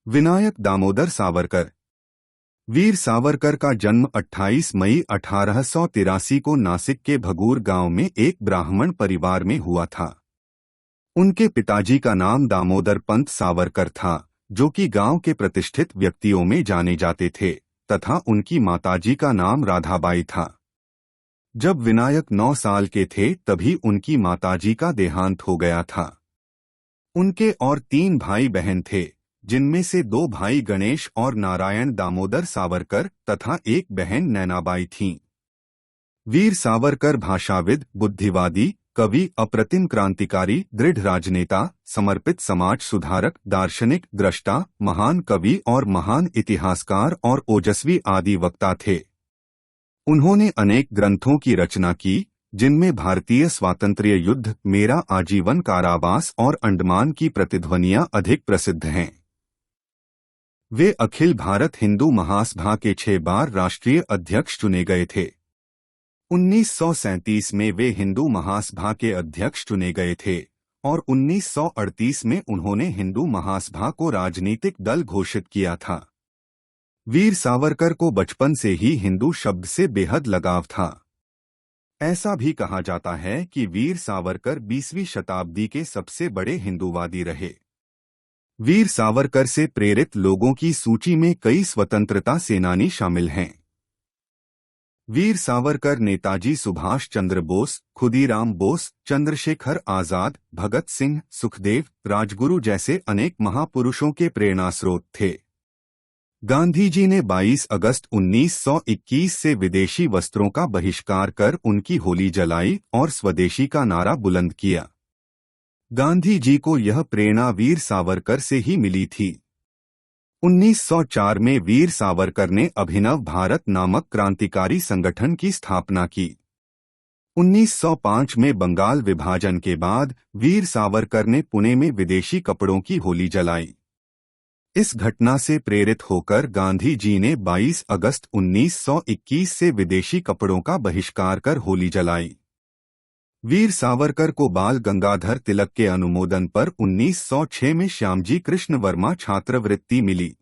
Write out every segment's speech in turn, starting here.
विनायक दामोदर सावरकर। वीर सावरकर का जन्म 28 मई 1883 को नासिक के भगूर गांव में एक ब्राह्मण परिवार में हुआ था। उनके पिताजी का नाम दामोदर पंत सावरकर था, जो कि गांव के प्रतिष्ठित व्यक्तियों में जाने जाते थे, तथा उनकी माताजी का नाम राधाबाई था। जब विनायक 9 साल के थे तभी उनकी माताजी का देहांत हो गया था। उनके और 3 भाई बहन थे, जिनमें से 2 भाई गणेश और नारायण दामोदर सावरकर तथा एक बहन नैनाबाई थीं। वीर सावरकर भाषाविद, बुद्धिवादी, कवि, अप्रतिम क्रांतिकारी, दृढ़ राजनेता, समर्पित समाज सुधारक, दार्शनिक, द्रष्टा, महान कवि और महान इतिहासकार और ओजस्वी आदि वक्ता थे। उन्होंने अनेक ग्रंथों की रचना की, जिनमें भारतीय स्वातंत्र्य युद्ध, मेरा आजीवन कारावास और अंडमान की प्रतिध्वनियां अधिक प्रसिद्ध हैं। वे अखिल भारत हिंदू महासभा के 6 बार राष्ट्रीय अध्यक्ष चुने गए थे। 1937 में वे हिंदू महासभा के अध्यक्ष चुने गए थे और 1938 में उन्होंने हिंदू महासभा को राजनीतिक दल घोषित किया था। वीर सावरकर को बचपन से ही हिंदू शब्द से बेहद लगाव था। ऐसा भी कहा जाता है कि वीर सावरकर 20वीं शताब्दी के सबसे बड़े हिंदूवादी रहे। वीर सावरकर से प्रेरित लोगों की सूची में कई स्वतंत्रता सेनानी शामिल हैं। वीर सावरकर नेताजी सुभाष चंद्र बोस, खुदीराम बोस, चंद्रशेखर आजाद, भगत सिंह, सुखदेव, राजगुरु जैसे अनेक महापुरुषों के प्रेरणास्रोत थे। गांधी जी ने 22 अगस्त 1921 से विदेशी वस्त्रों का बहिष्कार कर उनकी होली जलाई और स्वदेशी का नारा बुलंद किया। गांधी जी को यह प्रेरणा वीर सावरकर से ही मिली थी। 1904 में वीर सावरकर ने अभिनव भारत नामक क्रांतिकारी संगठन की स्थापना की। 1905 में बंगाल विभाजन के बाद वीर सावरकर ने पुणे में विदेशी कपड़ों की होली जलाई। इस घटना से प्रेरित होकर गांधी जी ने 22 अगस्त 1921 से विदेशी कपड़ों का बहिष्कार कर होली जलाई। वीर सावरकर को बाल गंगाधर तिलक के अनुमोदन पर 1906 में श्यामजी कृष्ण वर्मा छात्रवृत्ति मिली।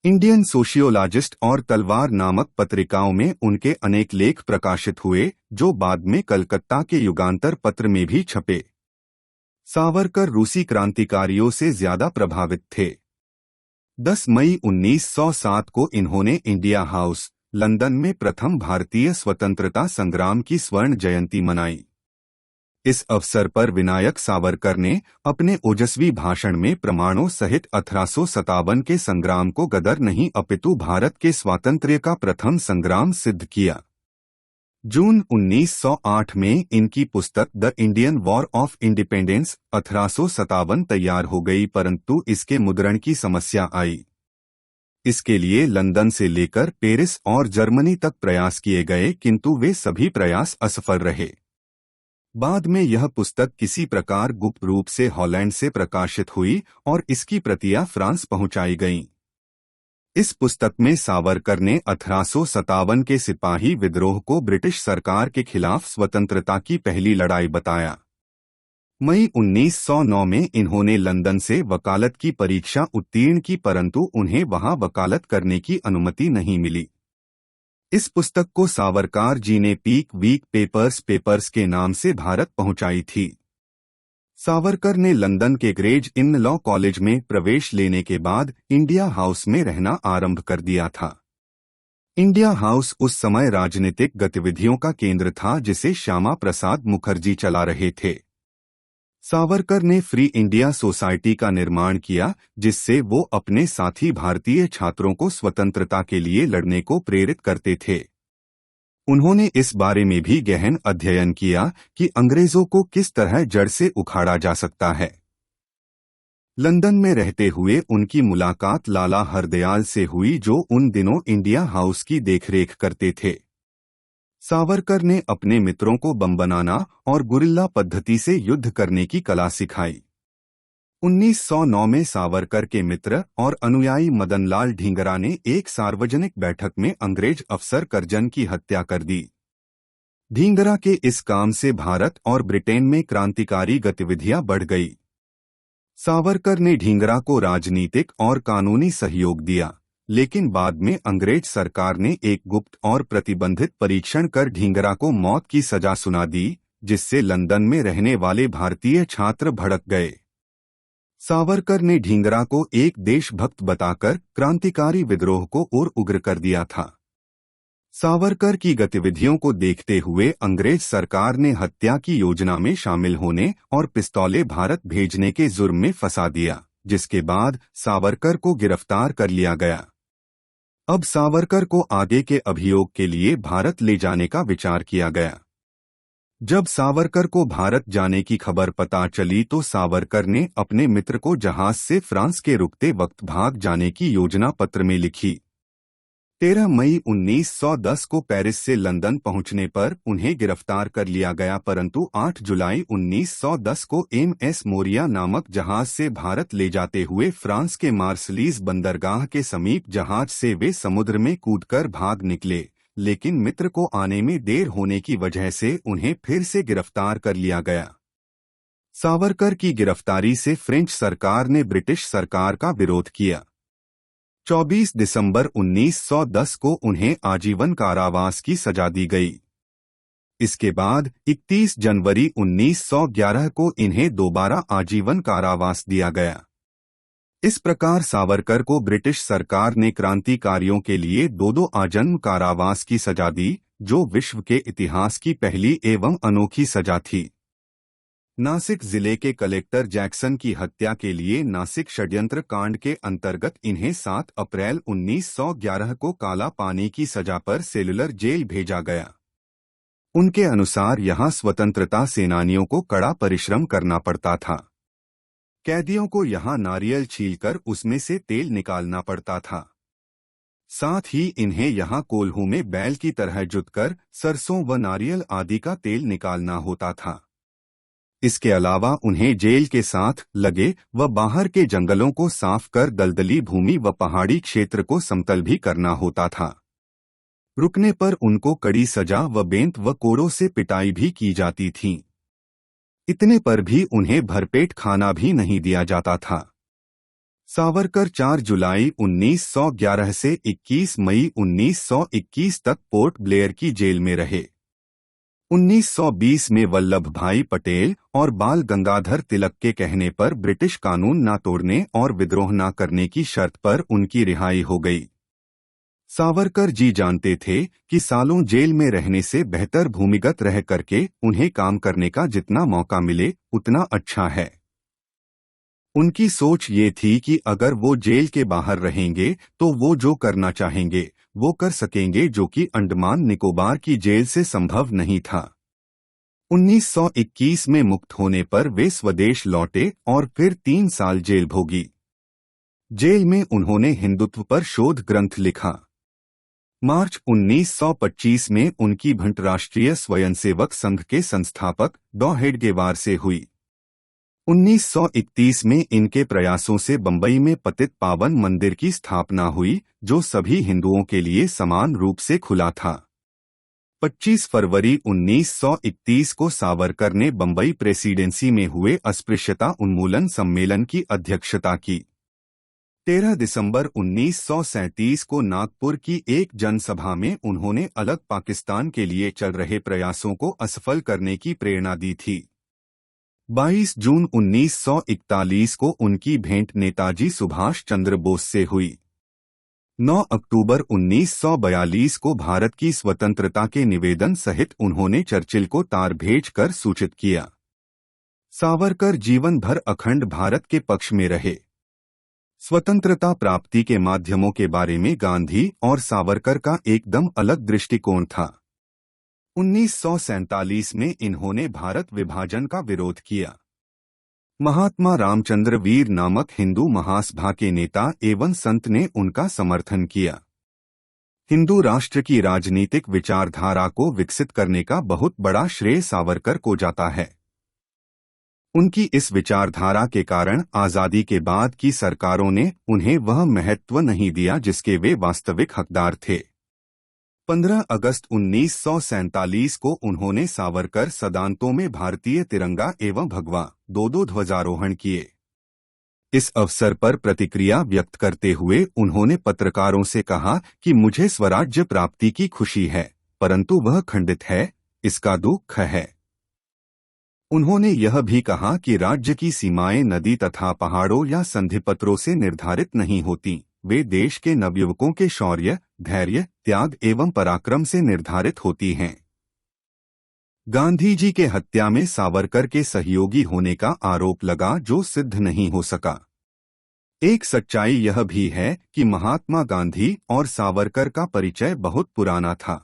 इंडियन सोशियोलॉजिस्ट और तलवार नामक पत्रिकाओं में उनके अनेक लेख प्रकाशित हुए, जो बाद में कलकत्ता के युगांतर पत्र में भी छपे। सावरकर रूसी क्रांतिकारियों से ज्यादा प्रभावित थे। 10 मई 1907 को इन्होंने इंडिया हाउस, लंदन में प्रथम भारतीय स्वतंत्रता संग्राम की स्वर्ण जयंती मनाई। इस अवसर पर विनायक सावरकर ने अपने ओजस्वी भाषण में प्रमाणों सहित 1857 के संग्राम को गदर नहीं अपितु भारत के स्वातंत्र्य का प्रथम संग्राम सिद्ध किया। जून 1908 में इनकी पुस्तक the Indian war of independence 1857 तैयार हो गई, परंतु इसके मुद्रण की समस्या आई। इसके लिए लंदन से लेकर पेरिस और जर्मनी तक प्रयास किए गए, किंतु वे सभी प्रयास असफल रहे। बाद में यह पुस्तक किसी प्रकार गुप्त रूप से हॉलैंड से प्रकाशित हुई और इसकी प्रतियां फ्रांस पहुंचाई गईं। इस पुस्तक में सावरकर ने 1857 के सिपाही विद्रोह को ब्रिटिश सरकार के खिलाफ स्वतंत्रता की पहली लड़ाई बताया। मई 1909 में इन्होंने लंदन से वकालत की परीक्षा उत्तीर्ण की, परंतु उन्हें वहां वकालत करने की अनुमति नहीं मिली। इस पुस्तक को सावरकर जी ने पीक वीक पेपर्स के नाम से भारत पहुंचाई थी। सावरकर ने लंदन के ग्रेज इन लॉ कॉलेज में प्रवेश लेने के बाद इंडिया हाउस में रहना आरंभ कर दिया था। इंडिया हाउस उस समय राजनीतिक गतिविधियों का केंद्र था, जिसे श्यामा प्रसाद मुखर्जी चला रहे थे। सावरकर ने फ्री इंडिया सोसाइटी का निर्माण किया, जिससे वो अपने साथी भारतीय छात्रों को स्वतंत्रता के लिए लड़ने को प्रेरित करते थे। उन्होंने इस बारे में भी गहन अध्ययन किया कि अंग्रेजों को किस तरह जड़ से उखाड़ा जा सकता है। लंदन में रहते हुए उनकी मुलाकात लाला हरदयाल से हुई, जो उन दिनों इंडिया हाउस की देखरेख करते थे। सावरकर ने अपने मित्रों को बम बनाना और गुरिल्ला पद्धति से युद्ध करने की कला सिखाई। 1909 में सावरकर के मित्र और अनुयायी मदनलाल ढींगरा ने एक सार्वजनिक बैठक में अंग्रेज अफसर करजन की हत्या कर दी। ढींगरा के इस काम से भारत और ब्रिटेन में क्रांतिकारी गतिविधियां बढ़ गई। सावरकर ने ढींगरा को राजनीतिक और कानूनी सहयोग दिया, लेकिन बाद में अंग्रेज सरकार ने एक गुप्त और प्रतिबंधित परीक्षण कर ढींगरा को मौत की सजा सुना दी, जिससे लंदन में रहने वाले भारतीय छात्र भड़क गए। सावरकर ने ढींगरा को एक देशभक्त बताकर क्रांतिकारी विद्रोह को और उग्र कर दिया था। सावरकर की गतिविधियों को देखते हुए अंग्रेज सरकार ने हत्या की योजना में शामिल होने और पिस्तौलें भारत भेजने के जुर्म में फंसा दिया, जिसके बाद सावरकर को गिरफ्तार कर लिया गया। अब सावरकर को आगे के अभियोग के लिए भारत ले जाने का विचार किया गया। जब सावरकर को भारत जाने की खबर पता चली तो सावरकर ने अपने मित्र को जहाज से फ्रांस के रुकते वक्त भाग जाने की योजना पत्र में लिखी। 13 मई 1910 को पेरिस से लंदन पहुंचने पर उन्हें गिरफ्तार कर लिया गया, परंतु 8 जुलाई 1910 को MS मोरिया नामक जहाज से भारत ले जाते हुए फ्रांस के मार्सलीज बंदरगाह के समीप जहाज से वे समुद्र में कूदकर भाग निकले, लेकिन मित्र को आने में देर होने की वजह से उन्हें फिर से गिरफ्तार कर लिया गया। सावरकर की गिरफ्तारी से फ्रेंच सरकार ने ब्रिटिश सरकार का विरोध किया। 24 दिसंबर 1910 को उन्हें आजीवन कारावास की सजा दी गई। इसके बाद 31 जनवरी 1911 को इन्हें दोबारा आजीवन कारावास दिया गया। इस प्रकार सावरकर को ब्रिटिश सरकार ने क्रांतिकारियों के लिए दो आजीवन कारावास की सजा दी, जो विश्व के इतिहास की पहली एवं अनोखी सजा थी। नासिक जिले के कलेक्टर जैक्सन की हत्या के लिए नासिक षड्यंत्र कांड के अंतर्गत इन्हें 7 अप्रैल 1911 को काला पानी की सजा पर सेलुलर जेल भेजा गया। उनके अनुसार यहां स्वतंत्रता सेनानियों को कड़ा परिश्रम करना पड़ता था। कैदियों को यहां नारियल छीलकर उसमें से तेल निकालना पड़ता था। साथ ही इन्हें यहां कोल्हू में बैल की तरह जुतकर सरसों व नारियल आदि का तेल निकालना होता था। इसके अलावा उन्हें जेल के साथ लगे व बाहर के जंगलों को साफ कर दलदली भूमि व पहाड़ी क्षेत्र को समतल भी करना होता था। रुकने पर उनको कड़ी सजा व बेंत व कोड़ों से पिटाई भी की जाती थी। इतने पर भी उन्हें भरपेट खाना भी नहीं दिया जाता था। सावरकर 4 जुलाई 1911 से 21 मई 1921 तक पोर्ट ब्लेयर की जेल में रहे। 1920 में वल्लभ भाई पटेल और बाल गंगाधर तिलक के कहने पर ब्रिटिश कानून न तोड़ने और विद्रोह न करने की शर्त पर उनकी रिहाई हो गई। सावरकर जी जानते थे कि सालों जेल में रहने से बेहतर भूमिगत रह करके उन्हें काम करने का जितना मौका मिले उतना अच्छा है। उनकी सोच ये थी कि अगर वो जेल के बाहर रहेंगे तो वो जो करना चाहेंगे वो कर सकेंगे, जो कि अंडमान निकोबार की जेल से संभव नहीं था। 1921 में मुक्त होने पर वे स्वदेश लौटे और फिर 3 साल जेल भोगी। जेल में उन्होंने हिंदुत्व पर शोध ग्रंथ लिखा। मार्च 1925 में उनकी भेंट राष्ट्रीय स्वयंसेवक संघ के संस्थापक डॉ हेडगेवार से हुई। 1931 में इनके प्रयासों से बंबई में पतित पावन मंदिर की स्थापना हुई, जो सभी हिंदुओं के लिए समान रूप से खुला था। 25 फरवरी 1931 को सावरकर ने बंबई प्रेसिडेंसी में हुए अस्पृश्यता उन्मूलन सम्मेलन की अध्यक्षता की। 13 दिसंबर 1937 को नागपुर की एक जनसभा में उन्होंने अलग पाकिस्तान के लिए चल रहे प्रयासों को असफल करने की प्रेरणा दी थी। 22 जून 1941 को उनकी भेंट नेताजी सुभाष चंद्र बोस से हुई। 9 अक्टूबर 1942 को भारत की स्वतंत्रता के निवेदन सहित उन्होंने चर्चिल को तार भेजकर सूचित किया। सावरकर जीवन भर अखंड भारत के पक्ष में रहे। स्वतंत्रता प्राप्ति के माध्यमों के बारे में गांधी और सावरकर का एकदम अलग दृष्टिकोण था। 1947 में इन्होंने भारत विभाजन का विरोध किया। महात्मा रामचंद्र वीर नामक हिंदू महासभा के नेता एवं संत ने उनका समर्थन किया। हिंदू राष्ट्र की राजनीतिक विचारधारा को विकसित करने का बहुत बड़ा श्रेय सावरकर को जाता है। उनकी इस विचारधारा के कारण आजादी के बाद की सरकारों ने उन्हें वह महत्व नहीं दिया जिसके वे वास्तविक हकदार थे। 15 अगस्त 1947 को उन्होंने सावरकर सदांतों में भारतीय तिरंगा एवं भगवा दो ध्वजारोहण किए। इस अवसर पर प्रतिक्रिया व्यक्त करते हुए उन्होंने पत्रकारों से कहा कि मुझे स्वराज्य प्राप्ति की खुशी है, परंतु वह खंडित है, इसका दुख है। उन्होंने यह भी कहा कि राज्य की सीमाएं नदी तथा पहाड़ों या संधिपत्रों से निर्धारित नहीं होती, वे देश के नवयुवकों के शौर्य, धैर्य, त्याग एवं पराक्रम से निर्धारित होती हैं। गांधी जी के हत्या में सावरकर के सहयोगी होने का आरोप लगा, जो सिद्ध नहीं हो सका। एक सच्चाई यह भी है कि महात्मा गांधी और सावरकर का परिचय बहुत पुराना था।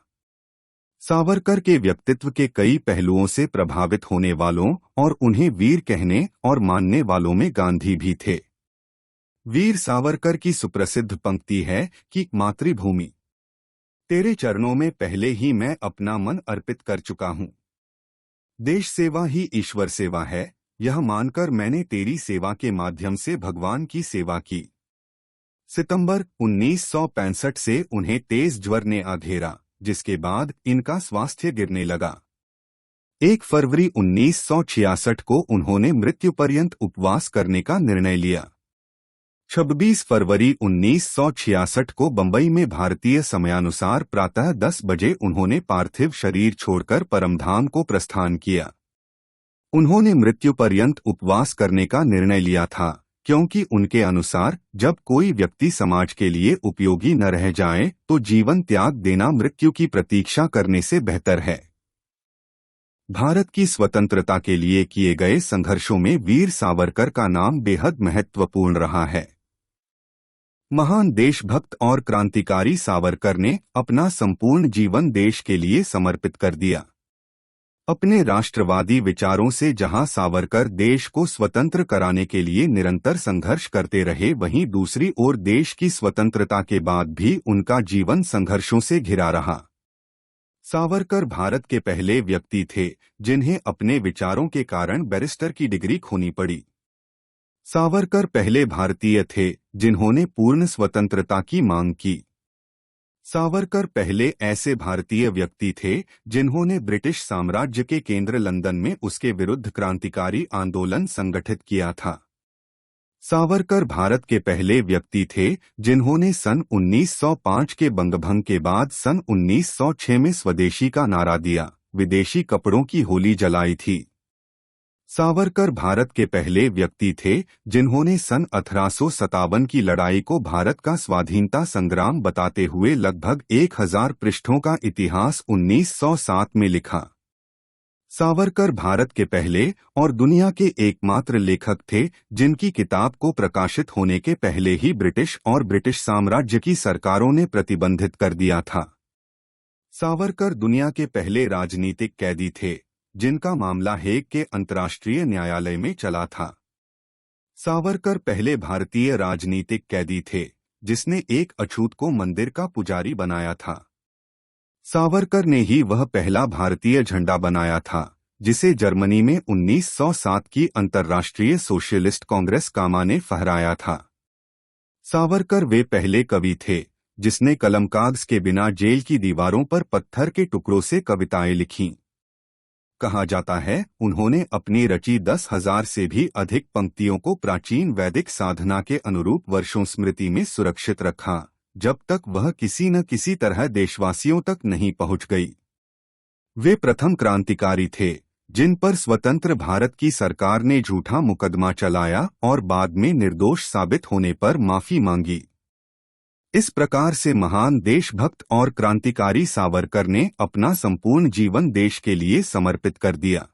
सावरकर के व्यक्तित्व के कई पहलुओं से प्रभावित होने वालों और उन्हें वीर कहने और मानने वालों में गांधी भी थे। वीर सावरकर की सुप्रसिद्ध पंक्ति है कि मातृभूमि, तेरे चरणों में पहले ही मैं अपना मन अर्पित कर चुका हूं। देश सेवा ही ईश्वर सेवा है, यह मानकर मैंने तेरी सेवा के माध्यम से भगवान की सेवा की। सितंबर 1965 से उन्हें तेज ज्वर ने घेरा, जिसके बाद इनका स्वास्थ्य गिरने लगा। 1 फरवरी 1966 को उन्होंने मृत्यु पर्यंत उपवास करने का निर्णय लिया। 26 फरवरी 1966 को बंबई में भारतीय समयानुसार प्रातः 10 बजे उन्होंने पार्थिव शरीर छोड़कर परमधाम को प्रस्थान किया। उन्होंने मृत्यु पर्यंत उपवास करने का निर्णय लिया था, क्योंकि उनके अनुसार जब कोई व्यक्ति समाज के लिए उपयोगी न रह जाए तो जीवन त्याग देना मृत्यु की प्रतीक्षा करने से बेहतर है। भारत की स्वतंत्रता के लिए किए गए संघर्षों में वीर सावरकर का नाम बेहद महत्वपूर्ण रहा है। महान देशभक्त और क्रांतिकारी सावरकर ने अपना संपूर्ण जीवन देश के लिए समर्पित कर दिया। अपने राष्ट्रवादी विचारों से जहां सावरकर देश को स्वतंत्र कराने के लिए निरंतर संघर्ष करते रहे, वहीं दूसरी ओर देश की स्वतंत्रता के बाद भी उनका जीवन संघर्षों से घिरा रहा। सावरकर भारत के पहले व्यक्ति थे जिन्हें अपने विचारों के कारण बैरिस्टर की डिग्री खोनी पड़ी। सावरकर पहले भारतीय थे जिन्होंने पूर्ण स्वतंत्रता की मांग की। सावरकर पहले ऐसे भारतीय व्यक्ति थे जिन्होंने ब्रिटिश साम्राज्य के केंद्र लंदन में उसके विरुद्ध क्रांतिकारी आंदोलन संगठित किया था। सावरकर भारत के पहले व्यक्ति थे जिन्होंने सन 1905 के बंगभंग के बाद सन 1906 में स्वदेशी का नारा दिया, विदेशी कपड़ों की होली जलाई थी। सावरकर भारत के पहले व्यक्ति थे जिन्होंने सन 1857 की लड़ाई को भारत का स्वाधीनता संग्राम बताते हुए लगभग 1000 पृष्ठों का इतिहास 1907 में लिखा। सावरकर भारत के पहले और दुनिया के एकमात्र लेखक थे जिनकी किताब को प्रकाशित होने के पहले ही ब्रिटिश और ब्रिटिश साम्राज्य की सरकारों ने प्रतिबंधित कर दिया था। सावरकर दुनिया के पहले राजनीतिक कैदी थे जिनका मामला हेग के अंतर्राष्ट्रीय न्यायालय में चला था। सावरकर पहले भारतीय राजनीतिक कैदी थे जिसने एक अछूत को मंदिर का पुजारी बनाया था। सावरकर ने ही वह पहला भारतीय झंडा बनाया था जिसे जर्मनी में 1907 की अंतर्राष्ट्रीय सोशलिस्ट कांग्रेस कामा ने फहराया था। सावरकर वे पहले कवि थे जिसने कलमकागज के बिना जेल की दीवारों पर पत्थर के टुकड़ों से कविताएं लिखीं। कहा जाता है उन्होंने अपनी रची 10,000 से भी अधिक पंक्तियों को प्राचीन वैदिक साधना के अनुरूप वर्षों स्मृति में सुरक्षित रखा, जब तक वह किसी न किसी तरह देशवासियों तक नहीं पहुंच गई। वे प्रथम क्रांतिकारी थे जिन पर स्वतंत्र भारत की सरकार ने झूठा मुकदमा चलाया और बाद में निर्दोष साबित होने पर माफी मांगी। इस प्रकार से महान देशभक्त और क्रांतिकारी सावरकर ने अपना संपूर्ण जीवन देश के लिए समर्पित कर दिया।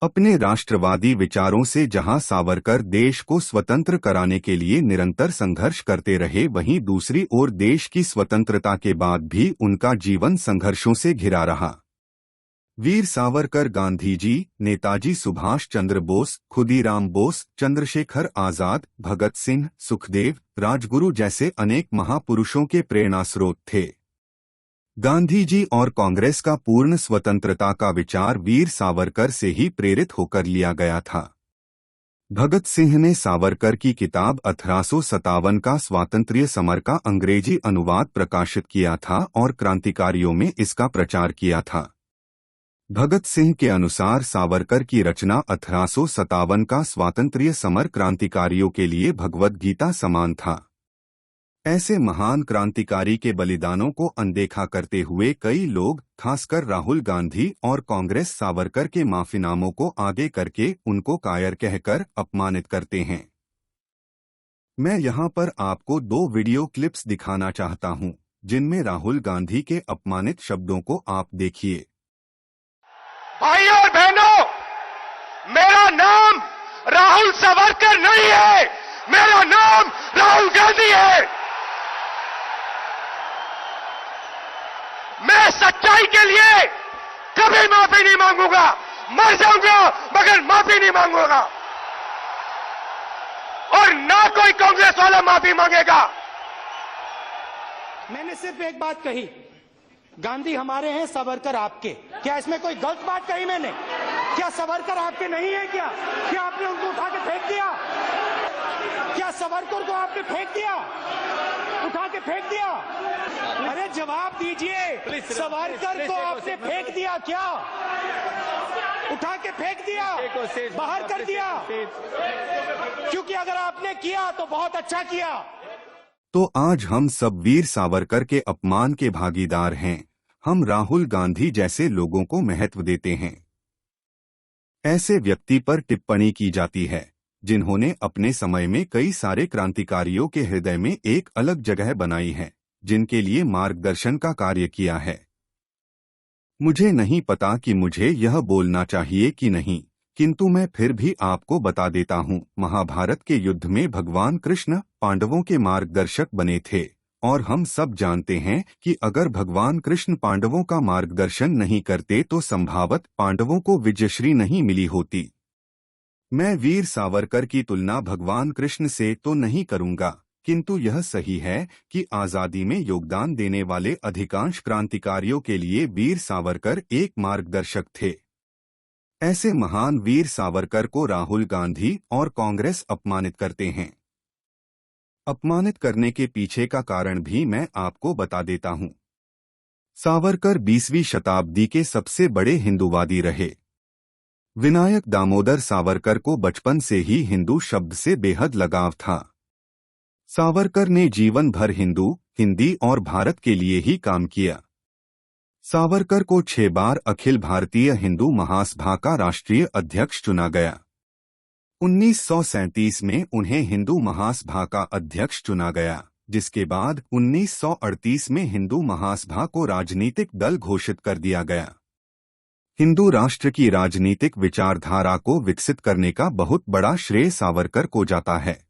अपने राष्ट्रवादी विचारों से जहां सावरकर देश को स्वतंत्र कराने के लिए निरंतर संघर्ष करते रहे, वहीं दूसरी ओर देश की स्वतंत्रता के बाद भी उनका जीवन संघर्षों से घिरा रहा। वीर सावरकर गांधी जी, नेताजी सुभाष चंद्र बोस, खुदीराम बोस, चंद्रशेखर आजाद, भगत सिंह, सुखदेव, राजगुरु जैसे अनेक महापुरुषों के प्रेरणास्रोत थे। गांधी जी और कांग्रेस का पूर्ण स्वतंत्रता का विचार वीर सावरकर से ही प्रेरित होकर लिया गया था। भगत सिंह ने सावरकर की किताब 1857 का स्वातंत्र्य समर का अंग्रेजी अनुवाद प्रकाशित किया था और क्रांतिकारियों में इसका प्रचार किया था। भगत सिंह के अनुसार सावरकर की रचना 1857 का स्वातंत्र्य समर क्रांतिकारियों के लिए भगवद गीता समान था। ऐसे महान क्रांतिकारी के बलिदानों को अनदेखा करते हुए कई लोग, खासकर राहुल गांधी और कांग्रेस, सावरकर के माफीनामों को आगे करके उनको कायर कहकर अपमानित करते हैं। मैं यहाँ पर आपको 2 वीडियो क्लिप्स दिखाना चाहता हूँ, जिनमें राहुल गांधी के अपमानित शब्दों को आप देखिए। भाइयों और बहनों, मेरा नाम राहुल सावरकर नहीं है, मेरा नाम राहुल गांधी है। मैं सच्चाई के लिए कभी माफी नहीं मांगूंगा, मर जाऊंगा मगर माफी नहीं मांगूंगा, और ना कोई कांग्रेस वाला माफी मांगेगा। मैंने सिर्फ एक बात कही, गांधी हमारे हैं, सावरकर आपके। क्या इसमें कोई गलत बात कही मैंने? क्या सावरकर आपके नहीं है? क्या आपने उनको उठा के फेंक दिया? क्या सावरकर को आपने फेंक दिया, उठा के फेंक दिया? अरे जवाब दीजिए, सावरकर को आपने फेंक दिया क्या? उठा के फेंक दिया, बाहर कर दिया? क्योंकि अगर आपने किया तो बहुत अच्छा किया। तो आज हम सब वीर सावरकर के अपमान के भागीदार हैं। हम राहुल गांधी जैसे लोगों को महत्व देते हैं। ऐसे व्यक्ति पर टिप्पणी की जाती है जिन्होंने अपने समय में कई सारे क्रांतिकारियों के हृदय में एक अलग जगह बनाई है, जिनके लिए मार्गदर्शन का कार्य किया है। मुझे नहीं पता कि मुझे यह बोलना चाहिए कि नहीं, किंतु मैं फिर भी आपको बता देता हूँ। महाभारत के युद्ध में भगवान कृष्ण पांडवों के मार्गदर्शक बने थे, और हम सब जानते हैं कि अगर भगवान कृष्ण पांडवों का मार्गदर्शन नहीं करते तो संभवत पांडवों को विजयश्री नहीं मिली होती। मैं वीर सावरकर की तुलना भगवान कृष्ण से तो नहीं करूंगा, किंतु यह सही है कि आजादी में योगदान देने वाले अधिकांश क्रांतिकारियों के लिए वीर सावरकर एक मार्गदर्शक थे। ऐसे महान वीर सावरकर को राहुल गांधी और कांग्रेस अपमानित करते हैं। अपमानित करने के पीछे का कारण भी मैं आपको बता देता हूं। सावरकर 20वीं शताब्दी के सबसे बड़े हिंदूवादी रहे। विनायक दामोदर सावरकर को बचपन से ही हिंदू शब्द से बेहद लगाव था। सावरकर ने जीवन भर हिंदी और भारत के लिए ही काम किया। सावरकर को 6 बार अखिल भारतीय हिंदू महासभा का राष्ट्रीय अध्यक्ष चुना गया। 1937 में उन्हें हिंदू महासभा का अध्यक्ष चुना गया, जिसके बाद 1938 में हिंदू महासभा को राजनीतिक दल घोषित कर दिया गया। हिंदू राष्ट्र की राजनीतिक विचारधारा को विकसित करने का बहुत बड़ा श्रेय सावरकर को जाता है।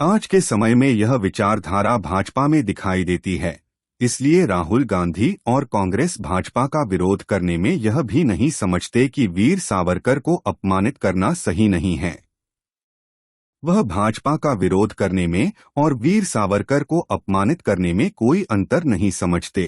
आज के समय में यह विचारधारा भाजपा में दिखाई देती है, इसलिए राहुल गांधी और कांग्रेस भाजपा का विरोध करने में यह भी नहीं समझते कि वीर सावरकर को अपमानित करना सही नहीं है। वह भाजपा का विरोध करने में और वीर सावरकर को अपमानित करने में कोई अंतर नहीं समझते।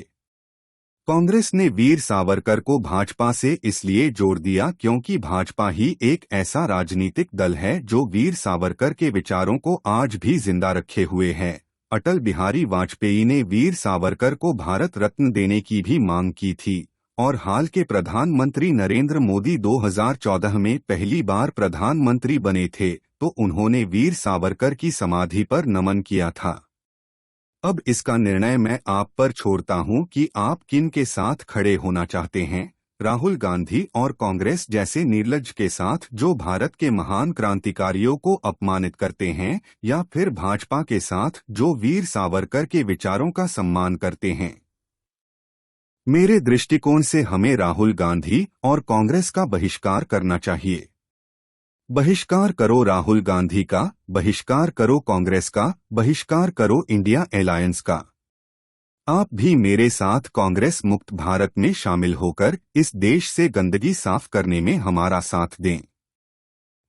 कांग्रेस ने वीर सावरकर को भाजपा से इसलिए जोड़ दिया क्योंकि भाजपा ही एक ऐसा राजनीतिक दल है जो वीर सावरकर के विचारों को आज भी जिंदा रखे हुए है। अटल बिहारी वाजपेयी ने वीर सावरकर को भारत रत्न देने की भी मांग की थी, और हाल के प्रधानमंत्री नरेंद्र मोदी 2014 में पहली बार प्रधानमंत्री बने थे तो उन्होंने वीर सावरकर की समाधि पर नमन किया था। अब इसका निर्णय मैं आप पर छोड़ता हूं कि आप किन के साथ खड़े होना चाहते हैं, राहुल गांधी और कांग्रेस जैसे निर्लज्ज के साथ जो भारत के महान क्रांतिकारियों को अपमानित करते हैं, या फिर भाजपा के साथ जो वीर सावरकर के विचारों का सम्मान करते हैं। मेरे दृष्टिकोण से हमें राहुल गांधी और कांग्रेस का बहिष्कार करना चाहिए। बहिष्कार करो राहुल गांधी का, बहिष्कार करो कांग्रेस का, बहिष्कार करो इंडिया अलायंस का। आप भी मेरे साथ कांग्रेस मुक्त भारत में शामिल होकर इस देश से गंदगी साफ करने में हमारा साथ दें।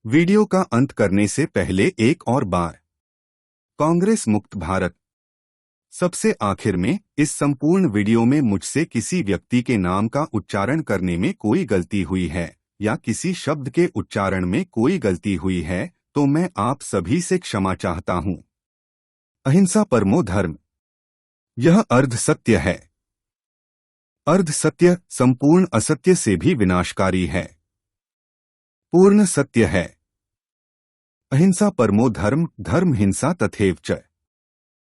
वीडियो का अंत करने से पहले एक और बार, कांग्रेस मुक्त भारत। सबसे आखिर में, इस संपूर्ण वीडियो में मुझसे किसी व्यक्ति के नाम का उच्चारण करने में कोई गलती हुई है या किसी शब्द के उच्चारण में कोई गलती हुई है तो मैं आप सभी से क्षमा चाहता हूं। अहिंसा परमो धर्म, यह अर्ध सत्य है। अर्ध सत्य संपूर्ण असत्य से भी विनाशकारी है। पूर्ण सत्य है। अहिंसा परमो धर्म, धर्म हिंसा तथैव च।